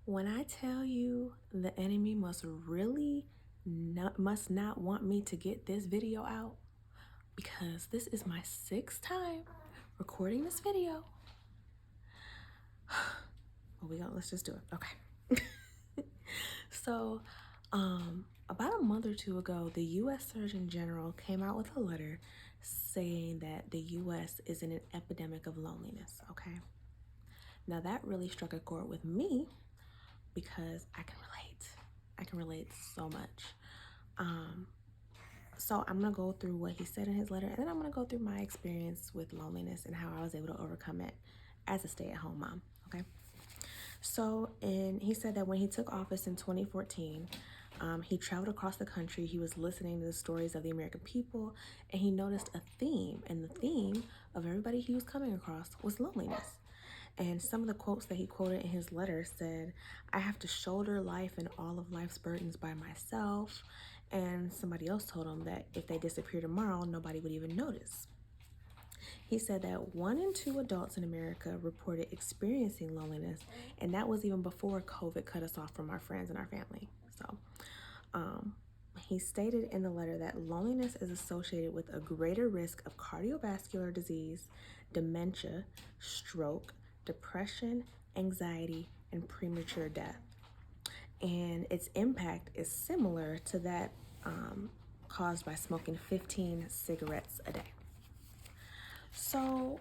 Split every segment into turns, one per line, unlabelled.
When I tell you the enemy must not want me to get this video out, because this is my 6th time recording this video. Let's just do it. Okay. So, about a month or two ago, the U.S. Surgeon General came out with a letter saying that the U.S. is in an epidemic of loneliness. Okay. Now that really struck a chord with me because I can relate. I can relate so much. So I'm gonna go through what he said in his letter, and then I'm gonna go through my experience with loneliness and how I was able to overcome it as a stay-at-home mom. Okay. So, and he said that when he took office in 2014, he traveled across the country. He was listening to the stories of the American people, and he noticed a theme. And the theme of everybody he was coming across was loneliness. And some of the quotes that he quoted in his letter said, "I have to shoulder life and all of life's burdens by myself." And somebody else told him that if they disappear tomorrow, nobody would even notice. He said that 1 in 2 adults in America reported experiencing loneliness, and that was even before COVID cut us off from our friends and our family. So, he stated in the letter that loneliness is associated with a greater risk of cardiovascular disease, dementia, stroke, depression, anxiety, and premature death. And its impact is similar to that caused by smoking 15 cigarettes a day. So,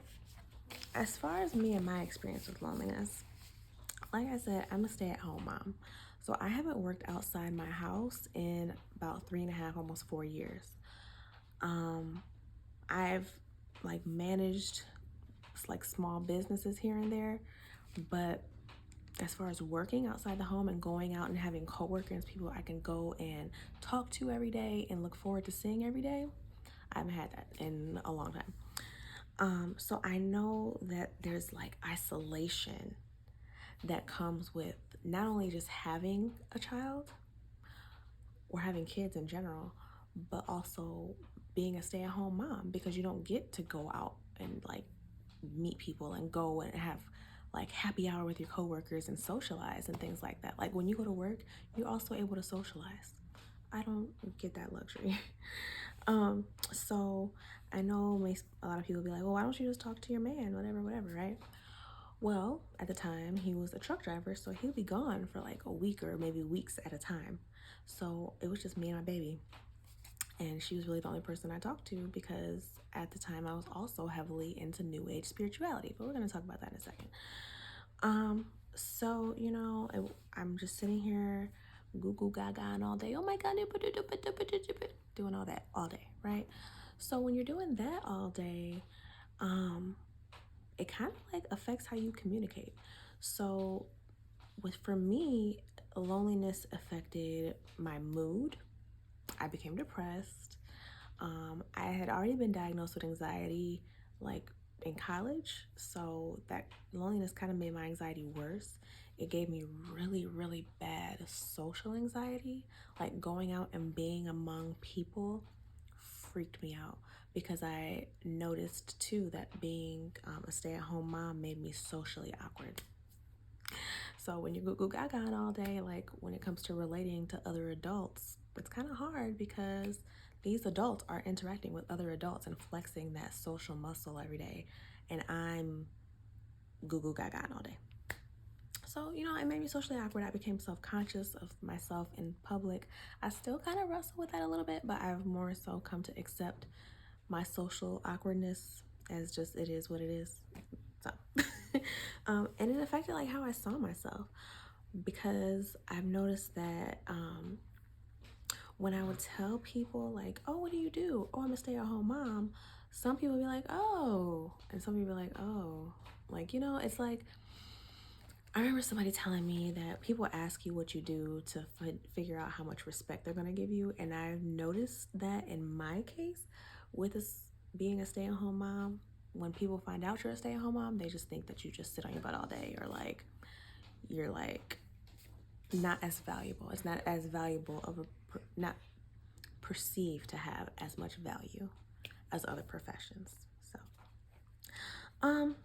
as far as me and my experience with loneliness, like I said, I'm a stay-at-home mom. So I haven't worked outside my house in about 3.5, almost 4 years. I've managed small businesses here and there, but as far as working outside the home and going out and having coworkers, people I can go and talk to every day and look forward to seeing every day, I haven't had that in a long time. So I know that there's isolation that comes with not only just having a child or having kids in general, but also being a stay-at-home mom, because you don't get to go out and meet people and go and have happy hour with your coworkers and socialize and things like that. Like when you go to work, you're also able to socialize. I don't get that luxury. So I know a lot of people be like, well, why don't you just talk to your man, whatever, right? Well, at the time, he was a truck driver, so he'd be gone for a week or maybe weeks at a time. So it was just me and my baby. And she was really the only person I talked to, because at the time I was also heavily into New Age spirituality. But we're going to talk about that in a second. So, I'm just sitting here goo goo gaga and all day. Oh my God, doing all that all day, right? So when you're doing that all day, it kind of affects how you communicate. So for me, loneliness affected my mood. I became depressed. I had already been diagnosed with anxiety in college, so that loneliness kind of made my anxiety worse. It gave me really, really bad social anxiety. Like going out and being among people freaked me out, because I noticed too that being a stay-at-home mom made me socially awkward. So when you go gaga all day, when it comes to relating to other adults, it's kind of hard, because these adults are interacting with other adults and flexing that social muscle every day, and I'm goo gaga all day. So, it made me socially awkward. I became self-conscious of myself in public. I still kind of wrestle with that a little bit, but I've more so come to accept my social awkwardness as just it is what it is. So, and it affected how I saw myself, because I've noticed that when I would tell people oh, what do you do? Oh, I'm a stay-at-home mom. Some people be like, oh, and some people be like, oh, it's I remember somebody telling me that people ask you what you do to figure out how much respect they're going to give you. And I've noticed that in my case, with being a stay-at-home mom, when people find out you're a stay-at-home mom, they just think that you just sit on your butt all day, or you're not as valuable. It's not as valuable of not perceived to have as much value as other professions.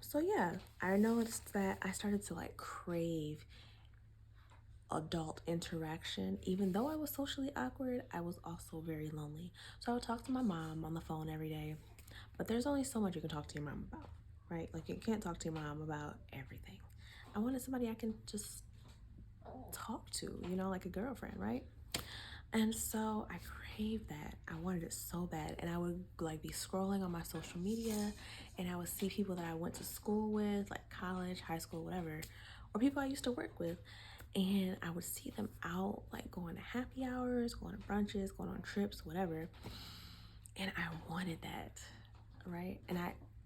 So yeah, I noticed that I started to crave adult interaction. Even though I was socially awkward, I was also very lonely. So I would talk to my mom on the phone every day, but there's only so much you can talk to your mom about, right? Like, you can't talk to your mom about everything. I wanted somebody I can just talk to, you know, like a girlfriend, right? And so I craved that. I wanted it so bad. And I would like be scrolling on my social media, and I would see people that I went to school with, like college, high school, whatever, or people I used to work with. And I would see them out, like going to happy hours, going to brunches, going on trips, whatever. And I wanted that, right? And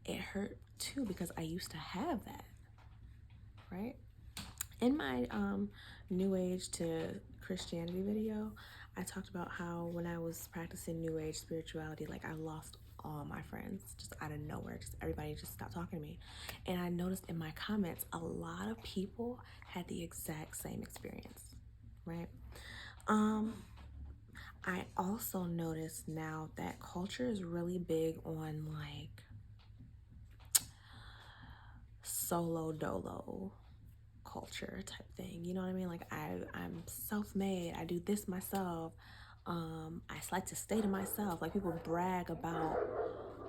it hurt too because I used to have that, right? In my New Age to Christianity video, I talked about how when I was practicing New Age spirituality, like I lost all my friends just out of nowhere. Just everybody just stopped talking to me. And I noticed in my comments, a lot of people had the exact same experience, right? I also noticed now that culture is really big on like solo dolo culture type thing, you know what I mean? Like I'm self-made, I do this myself. I like to stay to myself. Like, people brag about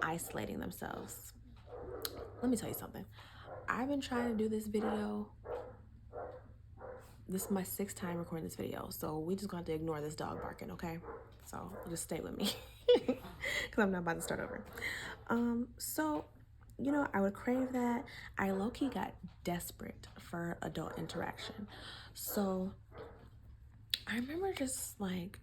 isolating themselves. Let me tell you something. I've been trying to do this video. This is my 6th time recording this video, so we just gonna have to ignore this dog barking, okay? So just stay with me because I'm not about to start over. So, you know, I would crave that. I low-key got desperate for adult interaction. So I remember just like,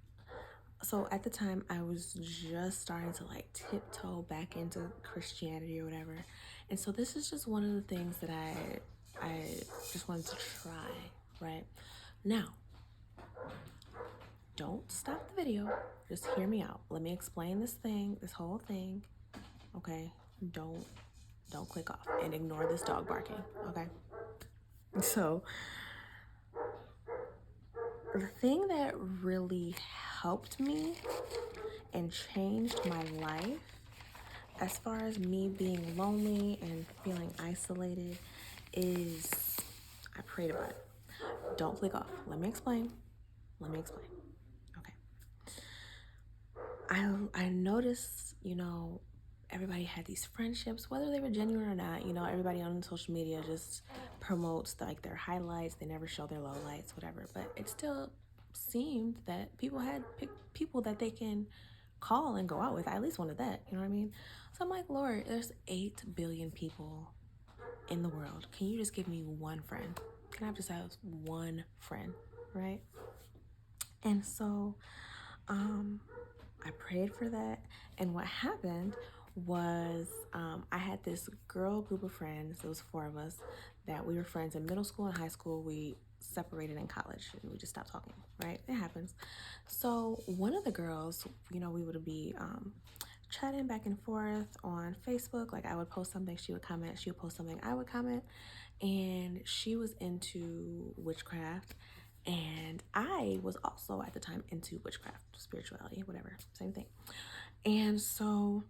so at the time I was just starting to like tiptoe back into Christianity or whatever. And so this is just one of the things that I just wanted to try, right? Now, don't stop the video. Just hear me out. Let me explain this whole thing. Okay? Don't click off and ignore this dog barking, okay? So, the thing that really helped me and changed my life as far as me being lonely and feeling isolated is I prayed about it. Don't click off. Let me explain. Okay. I noticed, you know, everybody had these friendships, whether they were genuine or not. You know, everybody on social media just promotes like their highlights. They never show their lowlights, whatever. But it still seemed that people had people that they can call and go out with. I at least wanted that, you know what I mean? So I'm like, Lord, there's 8 billion people in the world. Can you just give me one friend? Can I just have one friend, right? And so I prayed for that. And what happened was I had this girl group of friends. There was 4 of us that we were friends in middle school and high school. We separated in college and we just stopped talking, right? It happens. So one of the girls, you know, we would be chatting back and forth on Facebook. Like, I would post something, she would comment, she would post something, I would comment. And she was into witchcraft, and I was also at the time into witchcraft, spirituality, whatever, same thing. And so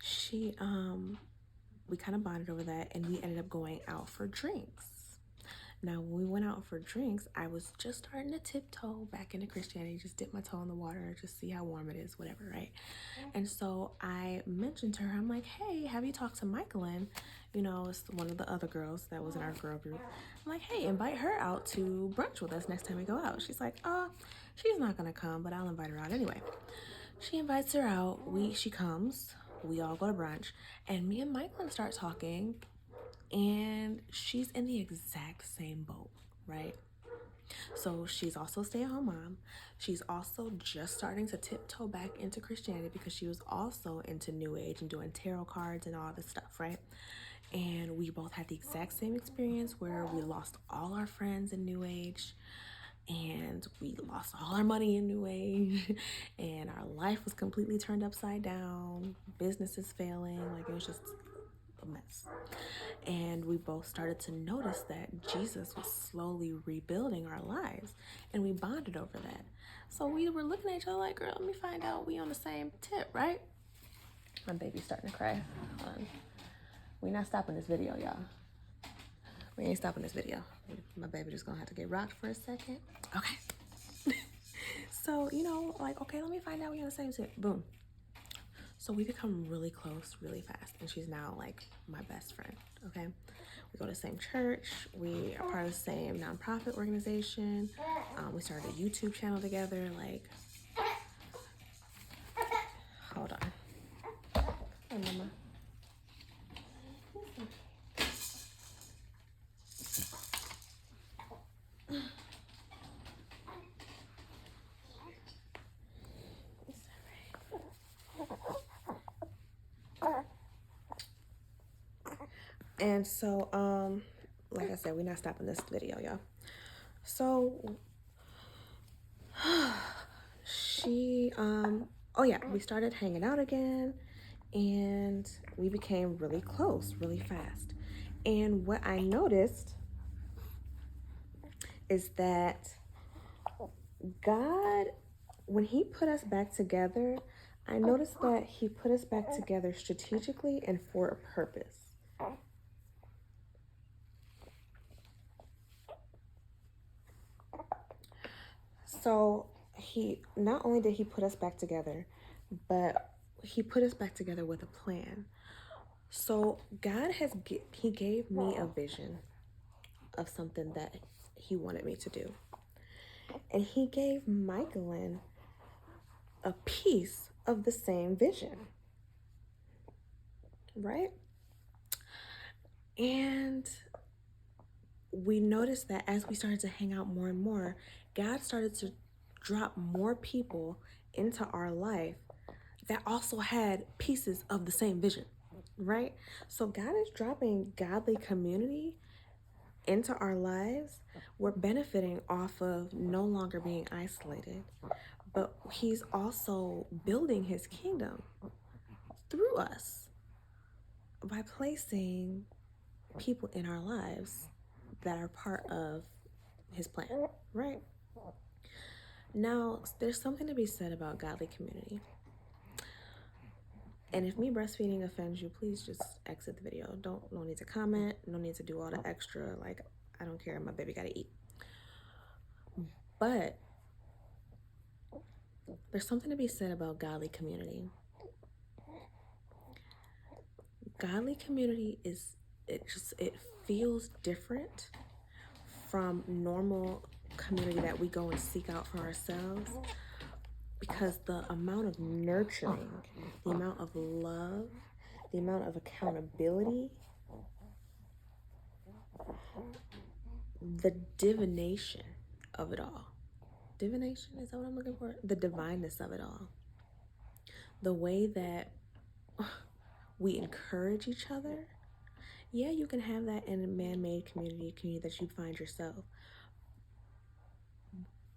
she we kind of bonded over that, and we ended up going out for drinks. Now, when we went out for drinks, I was just starting to tiptoe back into Christianity, just dip my toe in the water, just see how warm it is, whatever, right? And so I mentioned to her, I'm like, hey, have you talked to Michaelin? You know, it's one of the other girls that was in our girl group. I'm like, hey, invite her out to brunch with us next time we go out. She's like, she's not gonna come, but I'll invite her out anyway. She invites her out, she comes, we all go to brunch, and me and Michaelin start talking, and she's in the exact same boat, right? So she's also a stay-at-home mom. She's also just starting to tiptoe back into Christianity because she was also into New Age and doing tarot cards and all this stuff, right? And we both had the exact same experience where we lost all our friends in New Age, and we lost all our money in New Age, and our life was completely turned upside down, businesses failing, like it was just a mess. And we both started to notice that Jesus was slowly rebuilding our lives, and we bonded over that. So we were looking at each other like, girl, let me find out we on the same tip, right? My baby's starting to cry. Hold on. We're not stopping this video, y'all. We ain't stopping this video. My baby just gonna have to get rocked for a second. Okay. So, like, okay, let me find out we're on the same tip. Boom. So we become really close really fast. And she's now like my best friend. Okay. We go to the same church. We are part of the same nonprofit organization. We started a YouTube channel together. Like, hold on. Hey, mama. And so, like I said, we're not stopping this video, y'all. So oh yeah, we started hanging out again and we became really close really fast. And what I noticed is that God, when he put us back together, I noticed that he put us back together strategically and for a purpose. So he not only did he put us back together, but he put us back together with a plan. So God he gave me a vision of something that he wanted me to do. And he gave Michaelin a piece of the same vision. Right? And we noticed that as we started to hang out more and more, God started to drop more people into our life that also had pieces of the same vision, right? So God is dropping godly community into our lives. We're benefiting off of no longer being isolated, but he's also building his kingdom through us by placing people in our lives that are part of his plan, right? Now, there's something to be said about godly community. And if me breastfeeding offends you, please just exit the video. No need to comment, no need to do all the extra, like, I don't care, my baby gotta eat. But there's something to be said about godly community. Godly community it feels different from normal community that we go and seek out for ourselves, because the amount of nurturing, the amount of love, the amount of accountability, the divination of it all. Divination, is that what I'm looking for? The divineness of it all. The way that we encourage each other. Yeah, you can have that in a man-made community that you find yourself.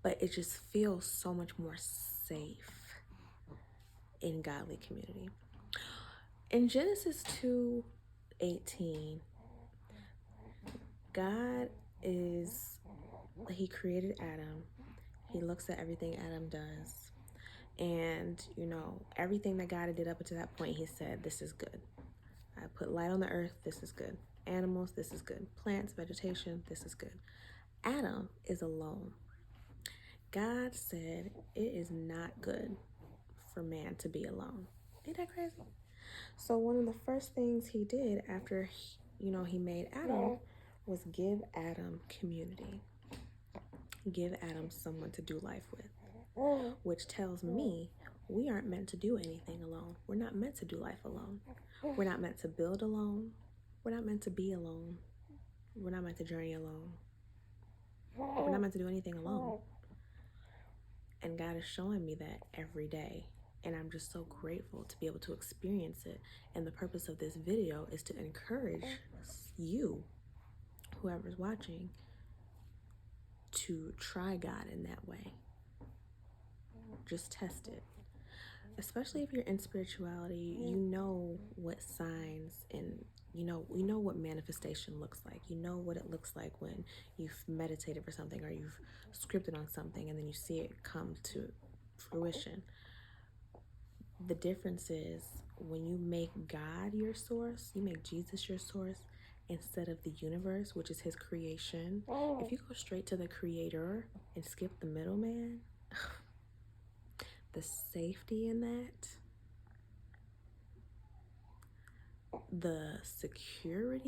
But it just feels so much more safe in godly community. In Genesis 2:18, God he created Adam. He looks at everything Adam does. And, everything that God did up until that point, he said, this is good. I put light on the earth, this is good. Animals, this is good. Plants, vegetation, this is good. Adam is alone. God said it is not good for man to be alone. Ain't that crazy? So one of the first things he did after, he made Adam was give Adam community. Give Adam someone to do life with, which tells me we aren't meant to do anything alone. We're not meant to do life alone. We're not meant to build alone. We're not meant to be alone. We're not meant to journey alone. We're not meant to do anything alone. And God is showing me that every day. And I'm just so grateful to be able to experience it. And the purpose of this video is to encourage you, whoever's watching, to try God in that way. Just test it. Especially if you're in spirituality, you know what signs and you know what manifestation looks like. You know what it looks like when you've meditated for something or you've scripted on something and then you see it come to fruition. The difference is when you make God your source, you make Jesus your source, instead of the universe, which is his creation, if you go straight to the creator and skip the middleman, the safety in that, the security